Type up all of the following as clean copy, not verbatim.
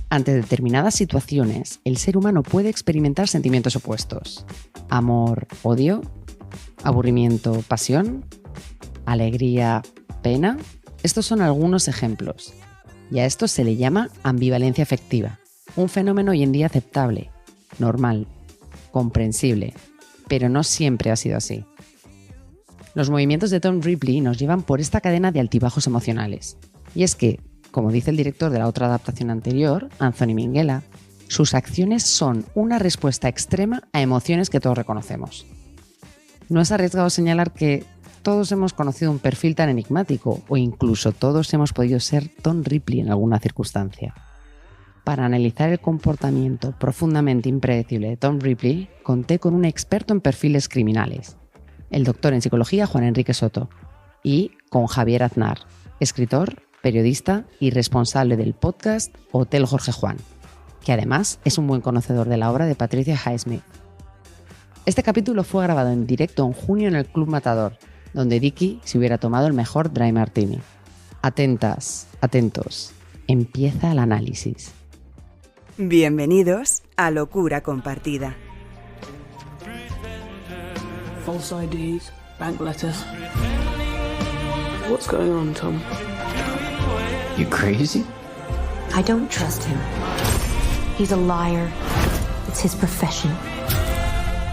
Ante determinadas situaciones, el ser humano puede experimentar sentimientos opuestos. Amor, odio, aburrimiento, pasión, alegría, pena. Estos son algunos ejemplos. Y a esto se le llama ambivalencia afectiva. Un fenómeno hoy en día aceptable, normal, comprensible, pero no siempre ha sido así. Los movimientos de Tom Ripley nos llevan por esta cadena de altibajos emocionales. Y es que, como dice el director de la otra adaptación anterior, Anthony Minghella, sus acciones son una respuesta extrema a emociones que todos reconocemos. No es arriesgado señalar que todos hemos conocido un perfil tan enigmático, o incluso todos hemos podido ser Tom Ripley en alguna circunstancia. Para analizar el comportamiento profundamente impredecible de Tom Ripley, conté con un experto en perfiles criminales, el doctor en psicología Juan Enrique Soto, y con Javier Aznar, escritor, periodista y responsable del podcast Hotel Jorge Juan, que además es un buen conocedor de la obra de Patricia Highsmith. Este capítulo fue grabado en directo en junio en el Club Matador, donde Dicky se hubiera tomado el mejor dry martini. Atentas, atentos, empieza el análisis. Bienvenidos a Locura Compartida. False IDs, bank letters. What's going on, Tom? You crazy? I don't trust him. He's a liar. It's his profession.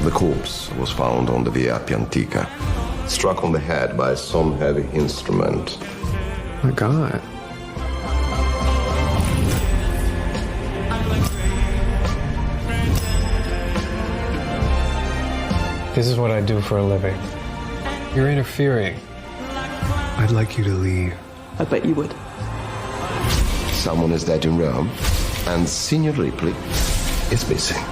The corpse was found on the Via Appia Antica, struck on the head by some heavy instrument. My God. This is what I do for a living. You're interfering. I'd like you to leave. I bet you would. Someone is dead in Rome, and Signor Ripley is missing.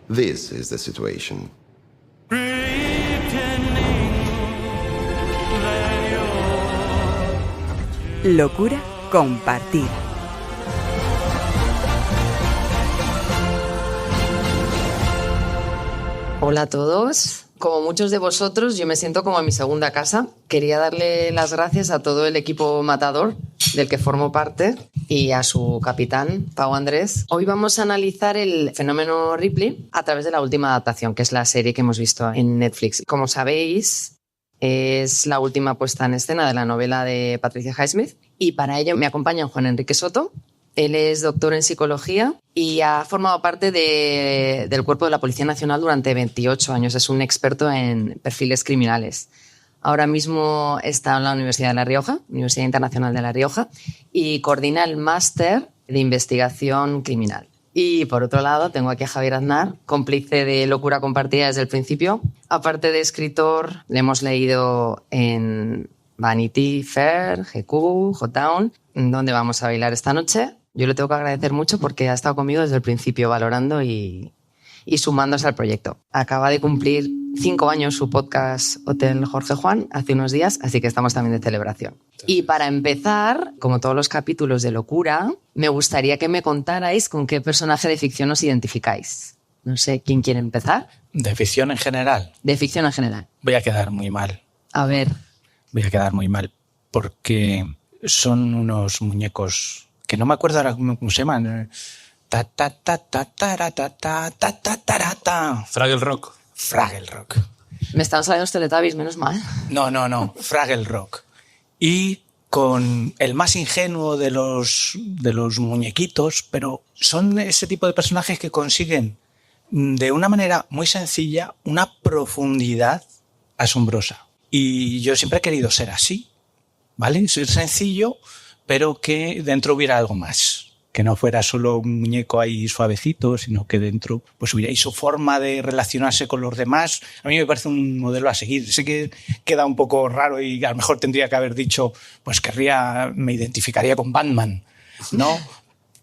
This is the situation. Locura Compartida. Hola a todos. Como muchos de vosotros, yo me siento como en mi segunda casa. Quería darle las gracias a todo el equipo Matador, del que formo parte, y a su capitán, Pau Andrés. Hoy vamos a analizar el fenómeno Ripley a través de la última adaptación, que es la serie que hemos visto en Netflix. Como sabéis, es la última puesta en escena de la novela de Patricia Highsmith, y para ello me acompaña Juan Enrique Soto. Él es doctor en psicología y ha formado parte del cuerpo de la Policía Nacional durante 28 años. Es un experto en perfiles criminales. Ahora mismo está en la Universidad de La Rioja, Universidad Internacional de La Rioja, y coordina el máster de investigación criminal. Y por otro lado tengo aquí a Javier Aznar, cómplice de Locura Compartida desde el principio. Aparte de escritor, le hemos leído en Vanity Fair, GQ, J-Town, donde vamos a bailar esta noche. Yo le tengo que agradecer mucho porque ha estado conmigo desde el principio valorando y sumándose al proyecto. Acaba de cumplir 5 años su podcast Hotel Jorge Juan hace unos días, así que estamos también de celebración. Y para empezar, como todos los capítulos de Locura, me gustaría que me contarais con qué personaje de ficción os identificáis. No sé, ¿quién quiere empezar? ¿De ficción en general? De ficción en general. Voy a quedar muy mal. A ver. Voy a quedar muy mal porque son unos muñecos que no me acuerdo ahora cómo se llaman. Fraggle Rock. Fraggle Rock. Me están saliendo los Teletubbies, menos mal. No. Fraggle Rock. Y con el más ingenuo de los muñequitos, pero son ese tipo de personajes que consiguen de una manera muy sencilla una profundidad asombrosa. Y yo siempre he querido ser así, ¿vale? Ser sencillo, pero que dentro hubiera algo más. Que no fuera solo un muñeco ahí suavecito, sino que dentro pues hubiera ahí su forma de relacionarse con los demás. A mí me parece un modelo a seguir. Sé que queda un poco raro y a lo mejor tendría que haber dicho, pues me identificaría con Batman, ¿no?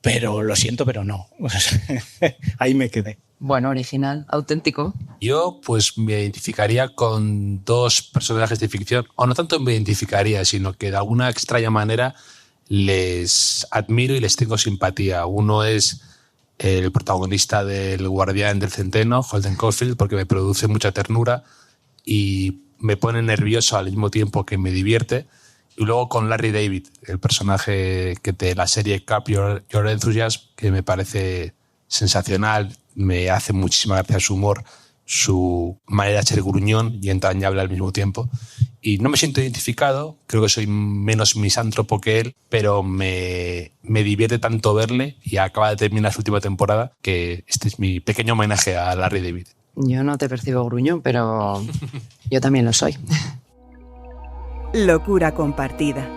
Pero lo siento, pero no. Ahí me quedé. Bueno, original, auténtico. Yo pues me identificaría con 2 personajes de ficción, o no tanto me identificaría, sino que de alguna extraña manera les admiro y les tengo simpatía. Uno es el protagonista del Guardián del Centeno, Holden Caulfield, porque me produce mucha ternura y me pone nervioso al mismo tiempo que me divierte. Y luego con Larry David, el personaje que de la serie Curb Your Enthusiasm, que me parece sensacional, me hace muchísima gracia su humor, su manera de ser gruñón y entrañable al mismo tiempo. Y no me siento identificado, creo que soy menos misántropo que él, pero me divierte tanto verle y acaba de terminar su última temporada que este es mi pequeño homenaje a Larry David. Yo no te percibo gruñón, pero yo también lo soy. Locura compartida.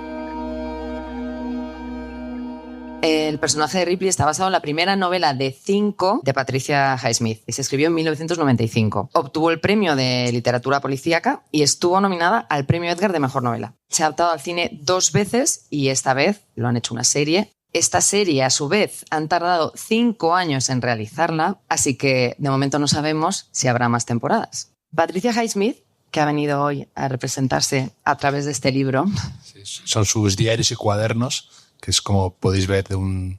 El personaje de Ripley está basado en la primera novela de 5 de Patricia Highsmith y se escribió en 1995. Obtuvo el premio de literatura policíaca y estuvo nominada al premio Edgar de mejor novela. Se ha adaptado al cine 2 veces y esta vez lo han hecho una serie. Esta serie, a su vez, han tardado 5 años en realizarla, así que de momento no sabemos si habrá más temporadas. Patricia Highsmith, que ha venido hoy a representarse a través de este libro. Sí, son sus diarios y cuadernos, que es, como podéis ver, de un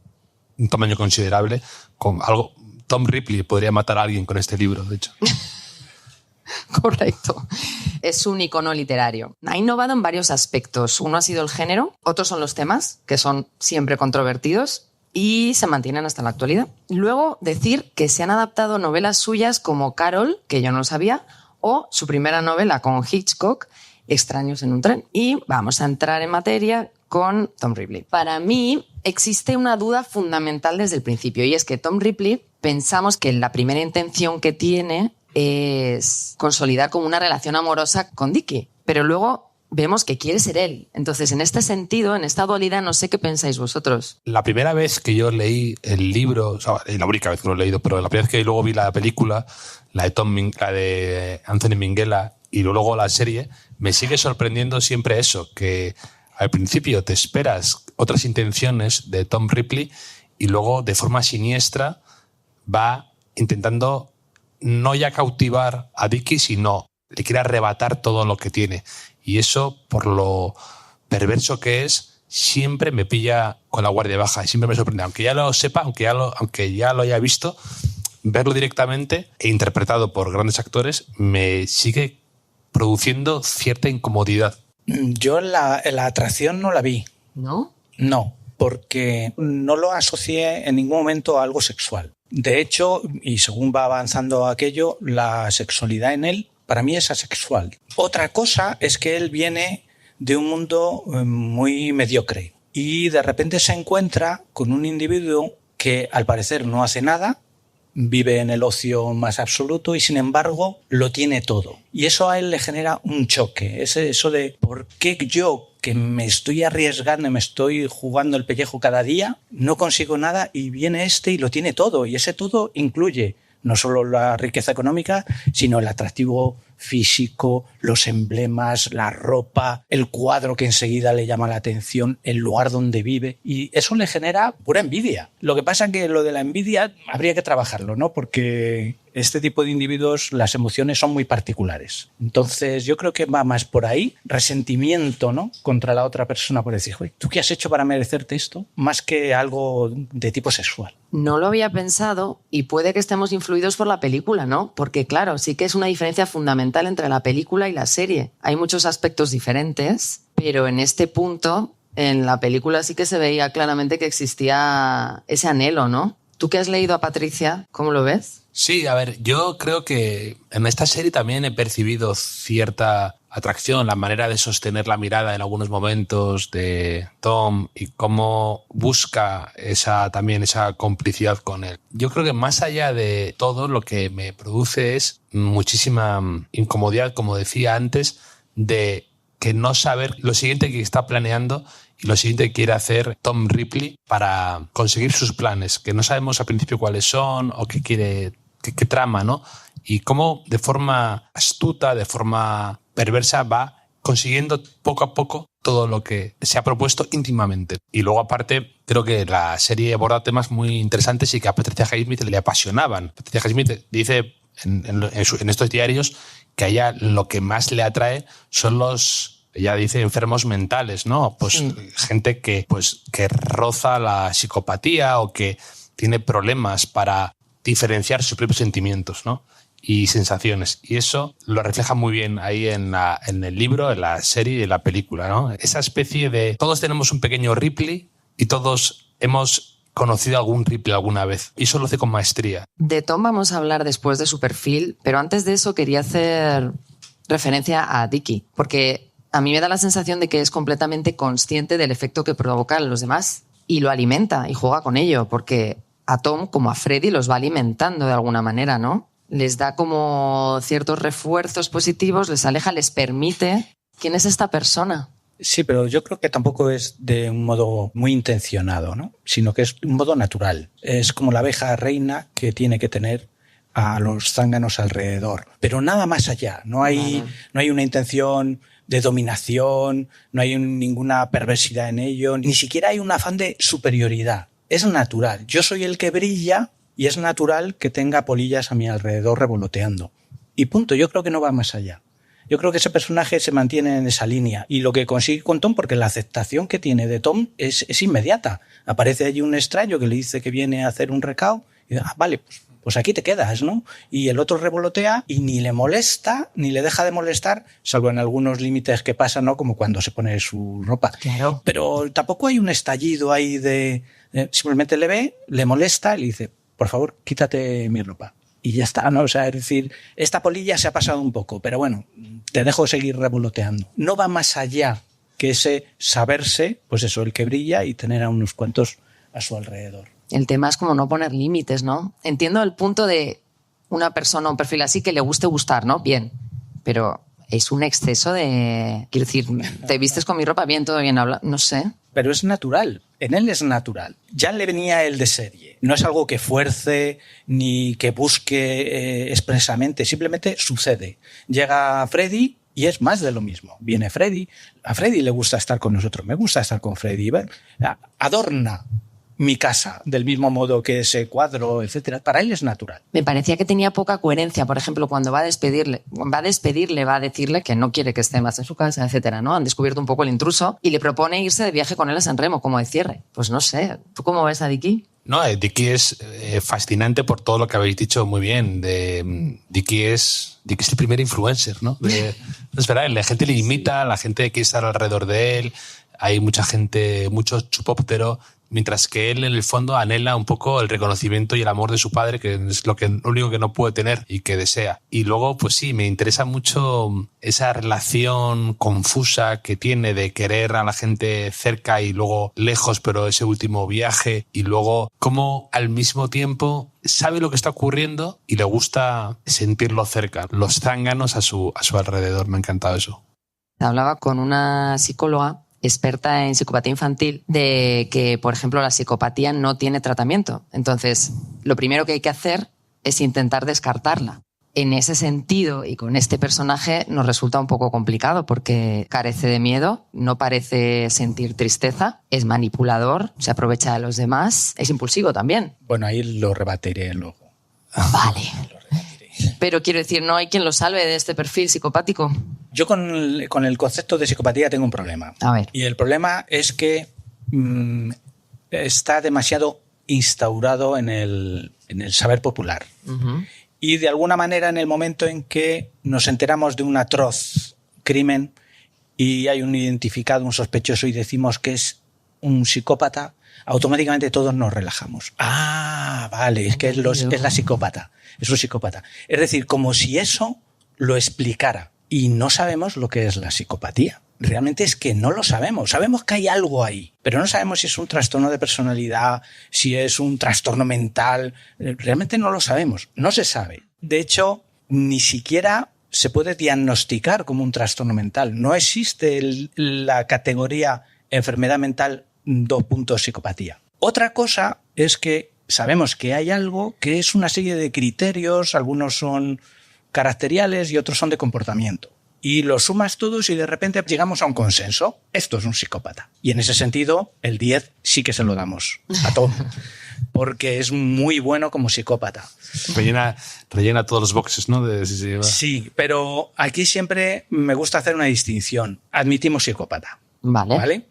tamaño considerable. Con algo, Tom Ripley podría matar a alguien con este libro, de hecho. Correcto. Es un icono literario. Ha innovado en varios aspectos. Uno ha sido el género, otros son los temas, que son siempre controvertidos y se mantienen hasta la actualidad. Luego, decir que se han adaptado novelas suyas como Carol, que yo no lo sabía, o su primera novela con Hitchcock, Extraños en un tren. Y vamos a entrar en materia con Tom Ripley. Para mí existe una duda fundamental desde el principio y es que Tom Ripley pensamos que la primera intención que tiene es consolidar como una relación amorosa con Dickie, pero luego vemos que quiere ser él. Entonces, en este sentido, en esta dualidad, no sé qué pensáis vosotros. La primera vez que yo leí el libro, o sea, la única vez que lo he leído, pero la primera vez que luego vi la película, la de Anthony Minghella y luego la serie, me sigue sorprendiendo siempre eso, que al principio te esperas otras intenciones de Tom Ripley y luego de forma siniestra va intentando no ya cautivar a Dickie, sino le quiere arrebatar todo lo que tiene. Y eso, por lo perverso que es, siempre me pilla con la guardia baja y siempre me sorprende. Aunque ya lo sepa, aunque ya lo haya visto, verlo directamente e interpretado por grandes actores me sigue produciendo cierta incomodidad. Yo la atracción no la vi. ¿No? No, porque no lo asocié en ningún momento a algo sexual. De hecho, y según va avanzando aquello, la sexualidad en él para mí es asexual. Otra cosa es que él viene de un mundo muy mediocre y de repente se encuentra con un individuo que al parecer no hace nada, vive en el ocio más absoluto y sin embargo lo tiene todo. Y eso a él le genera un choque. Eso de ¿por qué yo, que me estoy arriesgando y me estoy jugando el pellejo cada día, no consigo nada y viene este y lo tiene todo? Y ese todo incluye no solo la riqueza económica, sino el atractivo físico, los emblemas, la ropa, el cuadro que enseguida le llama la atención, el lugar donde vive, y eso le genera pura envidia. Lo que pasa es que lo de la envidia habría que trabajarlo, ¿no? Porque este tipo de individuos, las emociones son muy particulares. Entonces yo creo que va más por ahí, resentimiento, ¿no?, contra la otra persona por decir, ¿tú qué has hecho para merecerte esto? Más que algo de tipo sexual. No lo había pensado y puede que estemos influidos por la película, ¿no? Porque claro, sí que es una diferencia fundamental entre la película y la serie. Hay muchos aspectos diferentes, pero en este punto, en la película sí que se veía claramente que existía ese anhelo, ¿no? Tú que has leído a Patricia, ¿cómo lo ves? Sí, a ver, yo creo que en esta serie también he percibido cierta atracción, la manera de sostener la mirada en algunos momentos de Tom y cómo busca esa complicidad con él. Yo creo que más allá de todo, lo que me produce es muchísima incomodidad, como decía antes, de que no saber lo siguiente que está planeando y lo siguiente que quiere hacer Tom Ripley para conseguir sus planes, que no sabemos al principio cuáles son o qué quiere, qué trama, ¿no? Y cómo de forma astuta, de forma perversa va consiguiendo poco a poco todo lo que se ha propuesto íntimamente. Y luego, aparte, creo que la serie aborda temas muy interesantes y que a Patricia Highsmith le apasionaban. Patricia Highsmith dice en estos diarios que a ella lo que más le atrae son ella dice enfermos mentales, ¿no? Pues sí. Gente que roza la psicopatía o que tiene problemas para diferenciar sus propios sentimientos, ¿no? Y sensaciones. Y eso lo refleja muy bien ahí en el libro, en la serie y en la película, ¿no? Esa especie de... Todos tenemos un pequeño Ripley y todos hemos conocido algún Ripley alguna vez. Y eso lo hace con maestría. De Tom vamos a hablar después de su perfil, pero antes de eso quería hacer referencia a Dickie, porque a mí me da la sensación de que es completamente consciente del efecto que provoca en los demás y lo alimenta y juega con ello, porque a Tom como a Freddy los va alimentando de alguna manera, ¿no? Les da como ciertos refuerzos positivos, les aleja, les permite. ¿Quién es esta persona? Sí, pero yo creo que tampoco es de un modo muy intencionado, ¿no? Sino que es un modo natural. Es como la abeja reina que tiene que tener a los zánganos alrededor. Pero nada más allá. No hay una intención de dominación, no hay ninguna perversidad en ello, ni siquiera hay un afán de superioridad. Es natural. Yo soy el que brilla y es natural que tenga polillas a mi alrededor revoloteando. Y punto. Yo creo que no va más allá. Yo creo que ese personaje se mantiene en esa línea. Y lo que consigue con Tom, porque la aceptación que tiene de Tom es inmediata. Aparece allí un extraño que le dice que viene a hacer un recao y dice, vale, pues aquí te quedas, ¿no? Y el otro revolotea y ni le molesta, ni le deja de molestar, salvo en algunos límites que pasan, ¿no? Como cuando se pone su ropa. Claro. Pero tampoco hay un estallido ahí de... simplemente le ve, le molesta y le dice, por favor, quítate mi ropa. Y ya está, ¿no? O sea, es decir, esta polilla se ha pasado un poco, pero bueno, te dejo seguir revoloteando. No va más allá que ese saberse, pues eso, el que brilla y tener a unos cuantos a su alrededor. El tema es como no poner límites, ¿no? Entiendo el punto de una persona, un perfil así que le guste gustar, ¿no? Bien, pero es un exceso de... Quiero decir, te vistes con mi ropa, bien, todo bien, habla, no sé. Pero es natural, en él es natural. Ya le venía él de serie. No es algo que fuerce ni que busque expresamente, simplemente sucede. Llega Freddy y es más de lo mismo. Viene Freddy, a Freddy le gusta estar con nosotros, me gusta estar con Freddy. Adorna mi casa del mismo modo que ese cuadro, etcétera. Para él es natural. Me parecía que tenía poca coherencia. Por ejemplo, cuando va a despedirle, va a decirle que no quiere que esté más en su casa, etcétera, ¿no? Han descubierto un poco el intruso y le propone irse de viaje con él a San Remo, como de cierre. Pues no sé. ¿Tú cómo ves a Dickie? No, Dickie es fascinante por todo lo que habéis dicho muy bien. Dickie es el primer influencer, ¿no? Es verdad, la gente le imita, la gente quiere estar alrededor de él, hay mucha gente, mucho chupóptero, mientras que él en el fondo anhela un poco el reconocimiento y el amor de su padre, que es lo único que no puede tener y que desea. Y luego, pues sí, me interesa mucho esa relación confusa que tiene de querer a la gente cerca y luego lejos, pero ese último viaje, y luego cómo al mismo tiempo sabe lo que está ocurriendo y le gusta sentirlo cerca, los zánganos a su alrededor. Me ha encantado eso. Hablaba con una psicóloga experta en psicopatía infantil de que, por ejemplo, la psicopatía no tiene tratamiento. Entonces, lo primero que hay que hacer es intentar descartarla. En ese sentido, y con este personaje, nos resulta un poco complicado porque carece de miedo, no parece sentir tristeza, es manipulador, se aprovecha de los demás, es impulsivo también. Bueno, ahí lo rebatiré luego. Vale. Pero quiero decir, no hay quien lo salve de este perfil psicopático. Yo con el concepto de psicopatía tengo un problema. A ver. Y el problema es que está demasiado instaurado en el saber popular. Uh-huh. Y de alguna manera, en el momento en que nos enteramos de un atroz crimen y hay un identificado, un sospechoso, y decimos que es un psicópata, automáticamente todos nos relajamos. Ah, vale, es que es la psicópata. Es un psicópata. Es decir, como si eso lo explicara. Y no sabemos lo que es la psicopatía. Realmente es que no lo sabemos. Sabemos que hay algo ahí, pero no sabemos si es un trastorno de personalidad, si es un trastorno mental. Realmente no lo sabemos. No se sabe. De hecho, ni siquiera se puede diagnosticar como un trastorno mental. No existe la categoría enfermedad mental psicopatía. Otra cosa es que sabemos que hay algo que es una serie de criterios, algunos son caracteriales y otros son de comportamiento. Y los sumas todos y de repente llegamos a un consenso. Esto es un psicópata. Y en ese sentido, el 10 sí que se lo damos a Tom, porque es muy bueno como psicópata. Rellena todos los boxes, ¿no? Sí, pero aquí siempre me gusta hacer una distinción. Admitimos psicópata. Vale.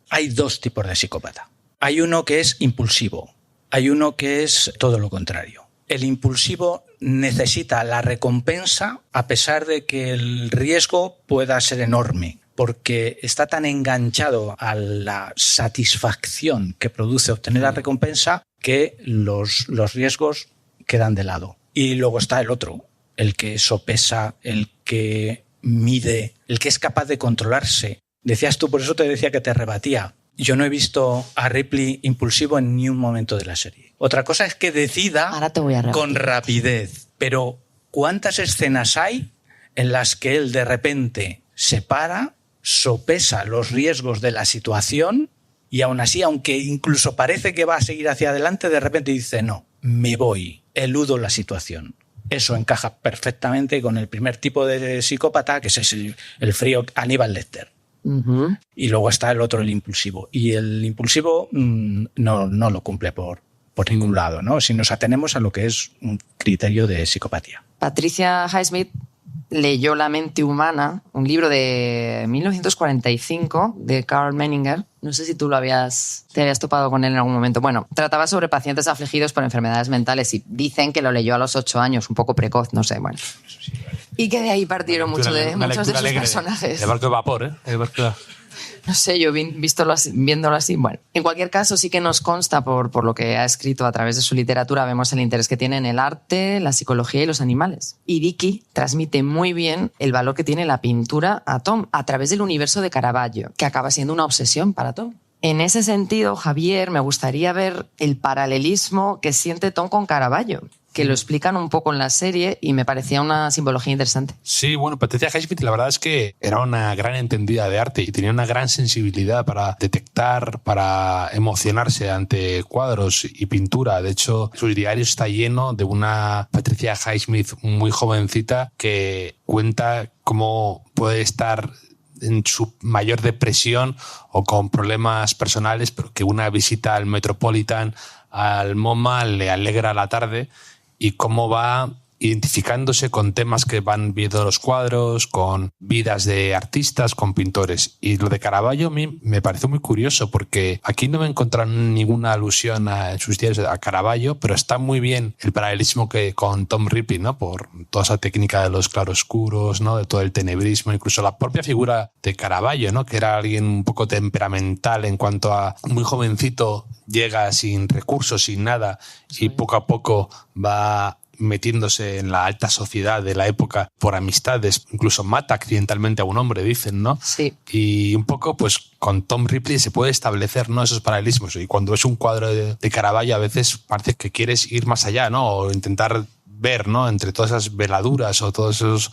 Hay dos tipos de psicópata. Hay uno que es impulsivo. hay uno que es todo lo contrario. El impulsivo necesita la recompensa a pesar de que el riesgo pueda ser enorme, porque está tan enganchado a la satisfacción que produce obtener la recompensa que los riesgos quedan de lado. Y luego está el otro, el que sopesa, el que mide, el que es capaz de controlarse. Decías tú, por eso te decía que te rebatía. Yo no he visto a Ripley impulsivo en ni un momento de la serie. Otra cosa es que decida con rapidez. Pero ¿cuántas escenas hay en las que él de repente se para, sopesa los riesgos de la situación y aún así, aunque incluso parece que va a seguir hacia adelante, de repente dice no, me voy, eludo la situación? Eso encaja perfectamente con el primer tipo de psicópata, que es el frío Aníbal Lecter. Uh-huh. Y luego está el otro, el impulsivo. Y el impulsivo no lo cumple por ningún lado, ¿no? Si nos atenemos a lo que es un criterio de psicopatía. Patricia Highsmith leyó La mente humana, un libro de 1945 de Karl Menninger. No sé si tú te habías topado con él en algún momento. Bueno, trataba sobre pacientes afligidos por enfermedades mentales y dicen que lo leyó a los 8 años, un poco precoz, no sé, bueno. Y que de ahí partieron muchos de sus personajes. El barco de vapor, ¿eh? El barco... No sé, yo viéndolo así. Bueno, en cualquier caso sí que nos consta por lo que ha escrito a través de su literatura, vemos el interés que tiene en el arte, la psicología y los animales. Y Dickey transmite muy bien el valor que tiene la pintura a Tom a través del universo de Caravaggio, que acaba siendo una obsesión para Tom. En ese sentido, Javier, me gustaría ver el paralelismo que siente Tom con Caravaggio, que lo explican un poco en la serie y me parecía una simbología interesante. Sí, bueno, Patricia Highsmith la verdad es que era una gran entendida de arte y tenía una gran sensibilidad para detectar, para emocionarse ante cuadros y pintura. De hecho, su diario está lleno de una Patricia Highsmith muy jovencita que cuenta cómo puede estar en su mayor depresión o con problemas personales, pero que una visita al Metropolitan, al MoMA, le alegra la tarde, y cómo va identificándose con temas que van viendo los cuadros, con vidas de artistas, con pintores. Y lo de Caravaggio a mí me pareció muy curioso porque aquí no me encontraron ninguna alusión en sus diarios a Caravaggio, pero está muy bien el paralelismo que con Tom Ripley, ¿no? Por toda esa técnica de los claroscuros, ¿no? De todo el tenebrismo, incluso la propia figura de Caravaggio, ¿no? Que era alguien un poco temperamental en cuanto a muy jovencito, llega sin recursos, sin nada, y poco a poco va metiéndose en la alta sociedad de la época por amistades, incluso mata accidentalmente a un hombre, dicen, ¿no? Sí. Y un poco, pues, con Tom Ripley se puede establecer, ¿no?, esos paralelismos. Y cuando ves un cuadro de Caravaggio, a veces parece que quieres ir más allá, ¿no? O intentar ver, ¿no?, entre todas esas veladuras o todos esos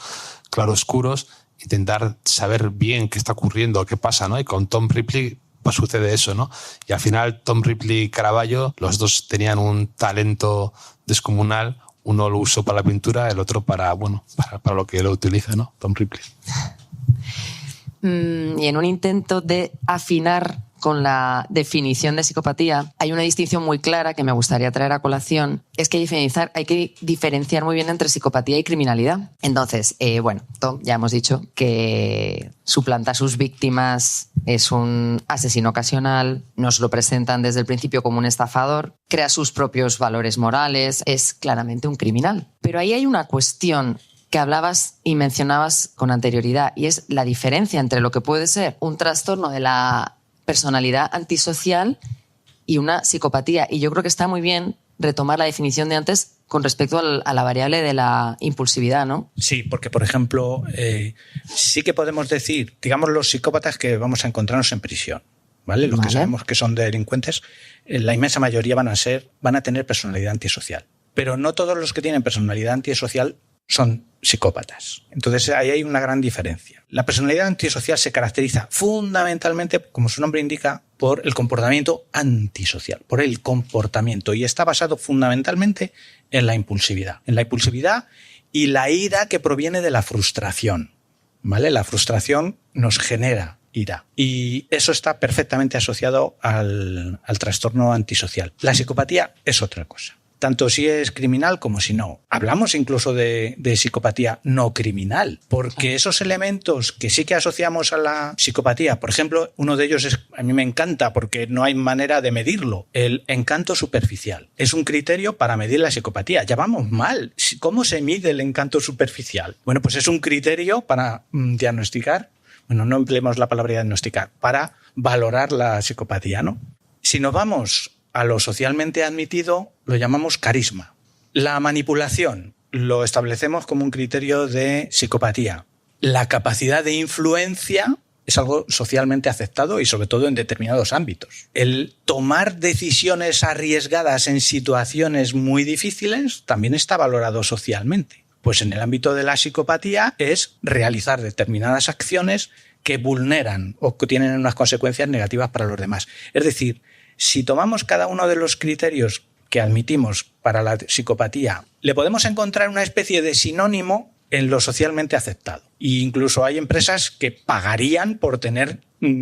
claroscuros, intentar saber bien qué está ocurriendo, qué pasa, ¿no? Y con Tom Ripley pues sucede eso, ¿no? Y al final Tom Ripley y Caravaggio, los dos tenían un talento descomunal. Uno lo usó para la pintura, el otro para lo que lo utiliza, ¿no? Tom Ripley. Y en un intento de afinar con la definición de psicopatía, hay una distinción muy clara que me gustaría traer a colación. Es que hay que diferenciar muy bien entre psicopatía y criminalidad. Entonces, Tom, ya hemos dicho que suplanta a sus víctimas, es un asesino ocasional, nos lo presentan desde el principio como un estafador, crea sus propios valores morales, es claramente un criminal. Pero ahí hay una cuestión que hablabas y mencionabas con anterioridad, y es la diferencia entre lo que puede ser un trastorno de la personalidad antisocial y una psicopatía. Y yo creo que está muy bien retomar la definición de antes con respecto a la variable de la impulsividad, ¿no? Sí, porque, por ejemplo, sí que podemos decir, digamos, los psicópatas que vamos a encontrarnos en prisión, ¿vale? Los que sabemos que son delincuentes, la inmensa mayoría van a tener personalidad antisocial. Pero no todos los que tienen personalidad antisocial son psicópatas. Entonces ahí hay una gran diferencia. La personalidad antisocial se caracteriza fundamentalmente, como su nombre indica, por el comportamiento antisocial, por el comportamiento, y está basado fundamentalmente en la impulsividad. En la impulsividad y la ira que proviene de la frustración, ¿vale? La frustración nos genera ira y eso está perfectamente asociado al trastorno antisocial. La psicopatía es otra cosa. tanto si es criminal como si no. Hablamos incluso de psicopatía no criminal, porque esos elementos que sí que asociamos a la psicopatía, por ejemplo, uno de ellos a mí me encanta porque no hay manera de medirlo, el encanto superficial. Es un criterio para medir la psicopatía. Ya vamos mal. ¿Cómo se mide el encanto superficial? Bueno, pues es un criterio para diagnosticar, bueno, no empleemos la palabra diagnosticar, para valorar la psicopatía, ¿no? Si nos vamos a lo socialmente admitido, lo llamamos carisma. La manipulación lo establecemos como un criterio de psicopatía. La capacidad de influencia es algo socialmente aceptado y sobre todo en determinados ámbitos. El tomar decisiones arriesgadas en situaciones muy difíciles también está valorado socialmente. Pues en el ámbito de la psicopatía es realizar determinadas acciones que vulneran o que tienen unas consecuencias negativas para los demás. Es decir, si tomamos cada uno de los criterios que admitimos para la psicopatía, le podemos encontrar una especie de sinónimo en lo socialmente aceptado. E incluso hay empresas que pagarían por tener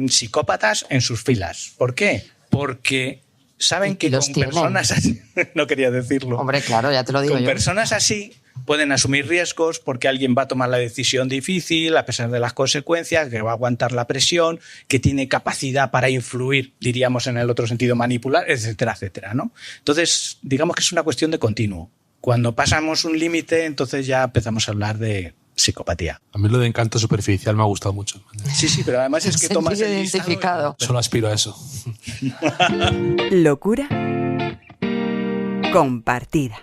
psicópatas en sus filas. ¿Por qué? Porque saben que con personas así... No quería decirlo. Hombre, claro, ya te lo digo yo. Con personas así pueden asumir riesgos porque alguien va a tomar la decisión difícil a pesar de las consecuencias, que va a aguantar la presión, que tiene capacidad para influir, diríamos en el otro sentido, manipular, etcétera, etcétera, ¿no? Entonces, digamos que es una cuestión de continuo. Cuando pasamos un límite, entonces ya empezamos a hablar de psicopatía. A mí lo de encanto superficial me ha gustado mucho. Sí, pero además es que tomas el identificado. Solo aspiro a eso. Locura compartida.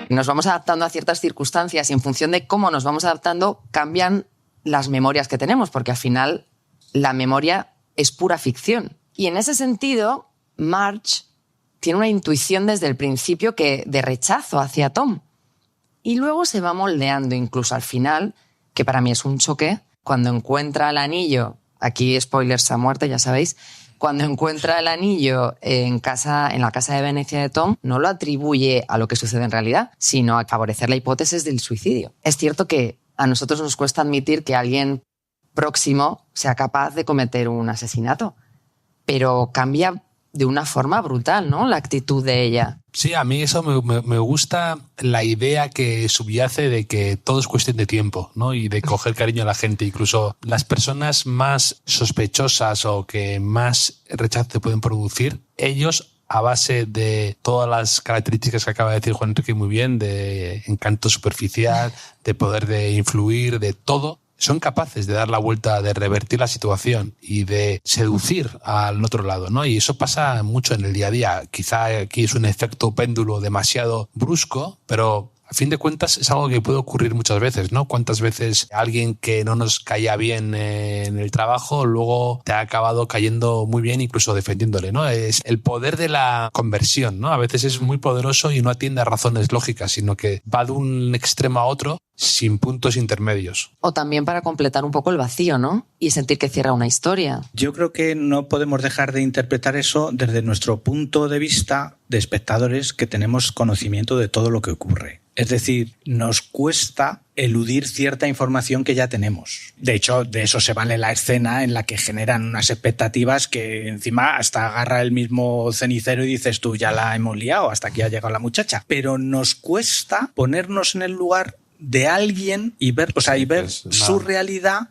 Nos vamos adaptando a ciertas circunstancias y en función de cómo nos vamos adaptando cambian las memorias que tenemos, porque al final la memoria es pura ficción. Y en ese sentido, Marge tiene una intuición desde el principio de rechazo hacia Tom. Y luego se va moldeando incluso al final, que para mí es un choque, cuando encuentra el anillo, aquí spoilers a muerte, ya sabéis, cuando encuentra el anillo en la casa de Venecia de Tom, no lo atribuye a lo que sucede en realidad, sino a favorecer la hipótesis del suicidio. Es cierto que a nosotros nos cuesta admitir que alguien próximo sea capaz de cometer un asesinato, pero cambia de una forma brutal, ¿no?, la actitud de ella. Sí, a mí eso me gusta la idea que subyace de que todo es cuestión de tiempo, ¿no? Y de coger cariño a la gente. Incluso las personas más sospechosas o que más rechazo te pueden producir, ellos, a base de todas las características que acaba de decir Juan Enrique muy bien, de encanto superficial, de poder de influir, de todo, son capaces de dar la vuelta, de revertir la situación y de seducir al otro lado, ¿no? Y eso pasa mucho en el día a día. Quizá aquí es un efecto péndulo demasiado brusco, pero a fin de cuentas es algo que puede ocurrir muchas veces, ¿no? ¿Cuántas veces alguien que no nos caía bien en el trabajo luego te ha acabado cayendo muy bien, incluso defendiéndole, ¿no? Es el poder de la conversión, ¿no? A veces es muy poderoso y no atiende a razones lógicas, sino que va de un extremo a otro sin puntos intermedios. O también para completar un poco el vacío, ¿no? Y sentir que cierra una historia. Yo creo que no podemos dejar de interpretar eso desde nuestro punto de vista de espectadores que tenemos conocimiento de todo lo que ocurre. Es decir, nos cuesta eludir cierta información que ya tenemos. De hecho, de eso se vale la escena en la que generan unas expectativas que encima hasta agarra el mismo cenicero y dices tú, ya la hemos liado, hasta aquí ha llegado la muchacha. Pero nos cuesta ponernos en el lugar de alguien y ver, su realidad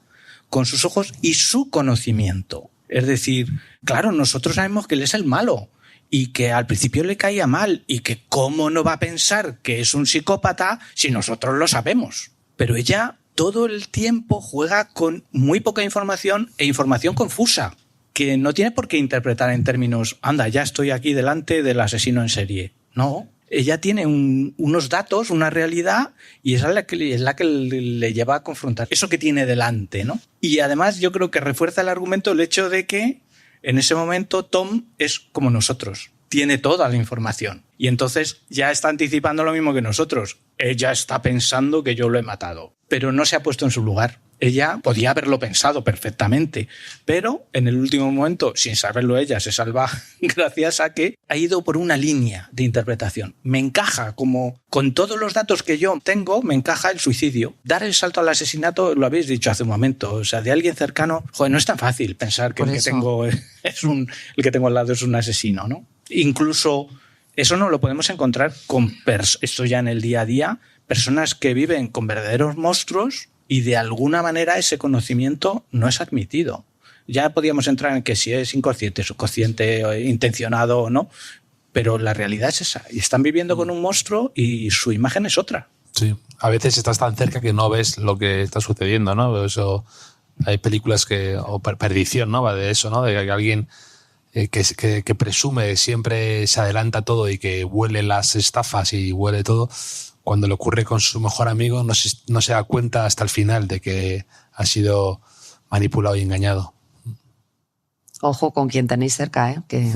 con sus ojos y su conocimiento. Es decir, claro, nosotros sabemos que él es el malo y que al principio le caía mal y que cómo no va a pensar que es un psicópata si nosotros lo sabemos. Pero ella todo el tiempo juega con muy poca información e información confusa, que no tiene por qué interpretar en términos, anda, ya estoy aquí delante del asesino en serie. No. Ella tiene unos datos, una realidad, y esa es la que le lleva a confrontar eso que tiene delante, ¿no? Y además yo creo que refuerza el argumento el hecho de que en ese momento Tom es como nosotros, tiene toda la información. Y entonces ya está anticipando lo mismo que nosotros. Ella está pensando que yo lo he matado, pero no se ha puesto en su lugar. Ella podía haberlo pensado perfectamente, pero en el último momento, sin saberlo ella, se salva gracias a que ha ido por una línea de interpretación. Me encaja, como con todos los datos que yo tengo, me encaja el suicidio. Dar el salto al asesinato, lo habéis dicho hace un momento, o sea, de alguien cercano, joder, no es tan fácil pensar que el que tengo el que tengo al lado es un asesino, ¿no? Incluso eso no lo podemos encontrar con esto ya en el día a día, personas que viven con verdaderos monstruos y de alguna manera ese conocimiento no es admitido. Ya podíamos entrar en que si es inconsciente, subconsciente, intencionado o no, pero la realidad es esa. Y están viviendo con un monstruo y su imagen es otra. Sí, a veces estás tan cerca que no ves lo que está sucediendo, ¿no? Eso, hay películas o Perdición, ¿no? Va de eso, ¿no? De que alguien que presume, siempre se adelanta todo y que huele las estafas y huele todo. Cuando le ocurre con su mejor amigo, no se da cuenta hasta el final de que ha sido manipulado y engañado. Ojo con quien tenéis cerca, ¿eh? Que...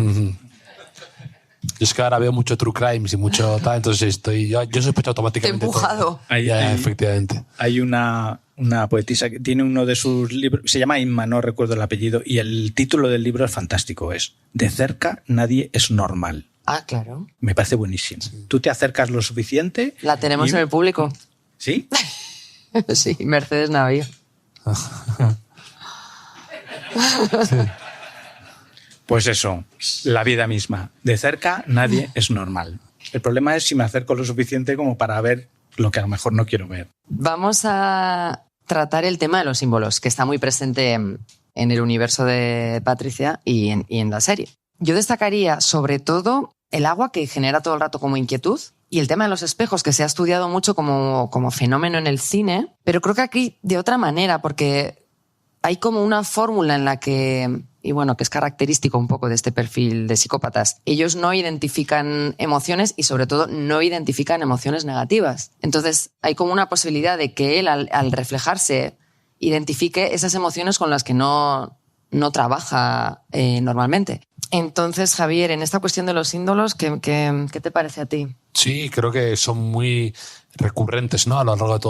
Yo es que ahora veo mucho True Crimes y mucho tal, entonces yo sospecho automáticamente. Te he empujado. Efectivamente. Hay una poetisa que tiene uno de sus libros, se llama Inma, no recuerdo el apellido, y el título del libro es fantástico, es De cerca nadie es normal. Ah, claro. Me parece buenísimo. Sí. Tú te acercas lo suficiente. La tenemos en el público. ¿Sí? Sí, Mercedes Navío. Sí. Pues eso, la vida misma. De cerca nadie es normal. El problema es si me acerco lo suficiente como para ver lo que a lo mejor no quiero ver. Vamos a tratar el tema de los símbolos, que está muy presente en el universo de Patricia y en la serie. Yo destacaría sobre todo el agua, que genera todo el rato como inquietud, y el tema de los espejos, que se ha estudiado mucho como fenómeno en el cine, pero creo que aquí de otra manera, porque hay como una fórmula en la que, y bueno, que es característico un poco de este perfil de psicópatas, ellos no identifican emociones y sobre todo no identifican emociones negativas. Entonces hay como una posibilidad de que él al reflejarse identifique esas emociones con las que no trabaja normalmente. Entonces, Javier, en esta cuestión de los símbolos, ¿qué te parece a ti? Sí, creo que son muy recurrentes, ¿no? A lo largo de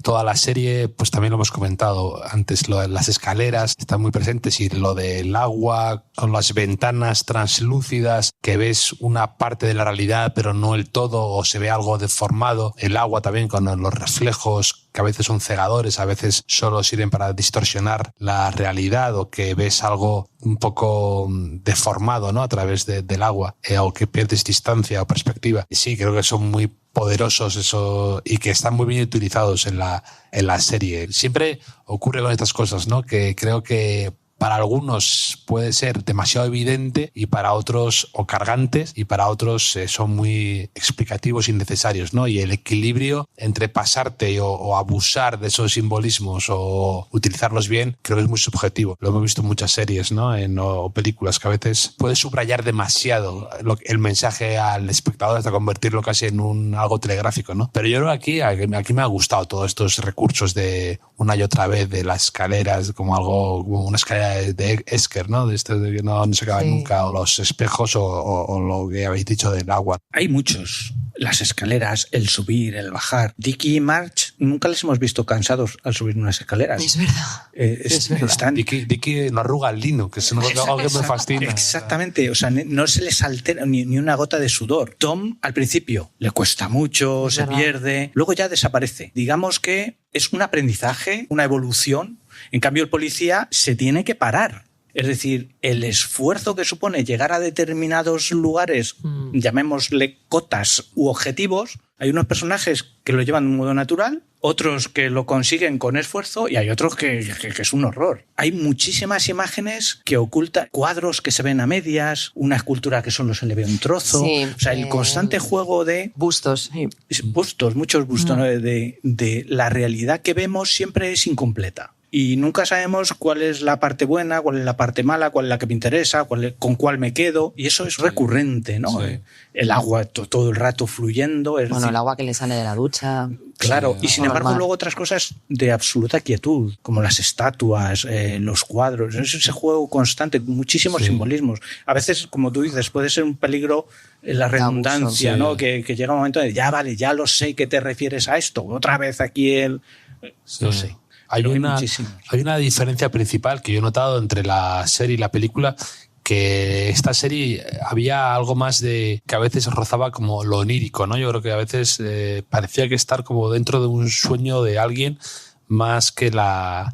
toda la serie, pues también lo hemos comentado antes, las escaleras están muy presentes y lo del agua, con las ventanas translúcidas, que ves una parte de la realidad pero no el todo, o se ve algo deformado. El agua también con los reflejos, que a veces son cegadores, a veces solo sirven para distorsionar la realidad, o que ves algo un poco deformado, ¿no? A través del agua, o que pierdes distancia o perspectiva. Y sí, creo que son muy poderosos eso, y que están muy bien utilizados en la serie. Siempre ocurre con estas cosas, ¿no? Que creo que para algunos puede ser demasiado evidente y para otros, o cargantes, y para otros son muy explicativos y necesarios, ¿no? Y el equilibrio entre pasarte o abusar de esos simbolismos o utilizarlos bien, creo que es muy subjetivo. Lo hemos visto en muchas series, ¿no? O películas, que a veces puedes subrayar demasiado el mensaje al espectador hasta convertirlo casi en algo telegráfico, ¿no? Pero yo creo que aquí me ha gustado todos estos recursos de una y otra vez, de las escaleras, como una escalera de Esker, ¿no? De esto de que no se acaba nunca, o los espejos, o lo que habéis dicho del agua. Hay muchos. Las escaleras, el subir, el bajar. Dickie y Marge nunca les hemos visto cansados al subir unas escaleras. Es verdad. Es verdad. Dickie no arruga el lino, que es algo que me fascina. Exactamente. O sea, no se les altera ni una gota de sudor. Tom, al principio, le cuesta mucho, se pierde. Luego ya desaparece. Digamos que es un aprendizaje, una evolución. En cambio, el policía se tiene que parar. Es decir, el esfuerzo que supone llegar a determinados lugares, llamémosle cotas u objetivos, hay unos personajes que lo llevan de un modo natural, otros que lo consiguen con esfuerzo y hay otros que es un horror. Hay muchísimas imágenes que ocultan cuadros que se ven a medias, una escultura que solo se le ve un trozo. Sí, o sea, el constante juego de... Bustos. Sí. Bustos, muchos bustos, ¿no? De la realidad que vemos siempre es incompleta. Y nunca sabemos cuál es la parte buena, cuál es la parte mala, cuál es la que me interesa, con cuál me quedo. Y eso es recurrente, ¿no? Sí. El agua todo el rato fluyendo. El agua que le sale de la ducha. Claro, y sin embargo luego otras cosas de absoluta quietud, como las estatuas, los cuadros. Es ese juego constante, muchísimos simbolismos. A veces, como tú dices, puede ser un peligro la redundancia, ¿no? Que llega un momento de, ya vale, ya lo sé que te refieres a esto. Otra vez aquí no sé. Hay una diferencia principal que yo he notado entre la serie y la película, que esta serie había algo más de que a veces rozaba como lo onírico, ¿no? Yo creo que a veces parecía que estar como dentro de un sueño de alguien más que la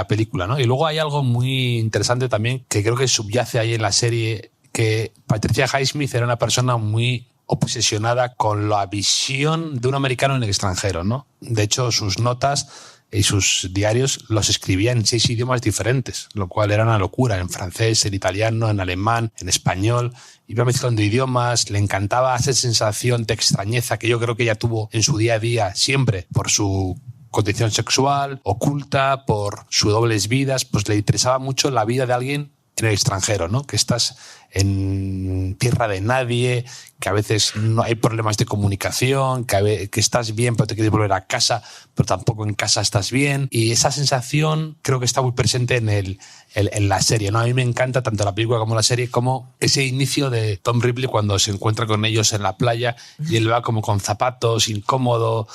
película, ¿no? Y luego hay algo muy interesante también que creo que subyace ahí en la serie, que Patricia Highsmith era una persona muy obsesionada con la visión de un americano en el extranjero, ¿no? De hecho, sus notas y sus diarios los escribía en 6 idiomas diferentes, lo cual era una locura, en francés, en italiano, en alemán, en español. Iba mezclando idiomas, le encantaba esa sensación de extrañeza que yo creo que ella tuvo en su día a día siempre por su condición sexual, oculta, por sus dobles vidas. Pues le interesaba mucho la vida de alguien en el extranjero, ¿no? Que estás en tierra de nadie, que a veces no hay problemas de comunicación, que estás bien pero te quieres volver a casa, pero tampoco en casa estás bien. Y esa sensación creo que está muy presente en la serie, ¿no? A mí me encanta tanto la película como la serie, como ese inicio de Tom Ripley cuando se encuentra con ellos en la playa y él va como con zapatos, incómodo.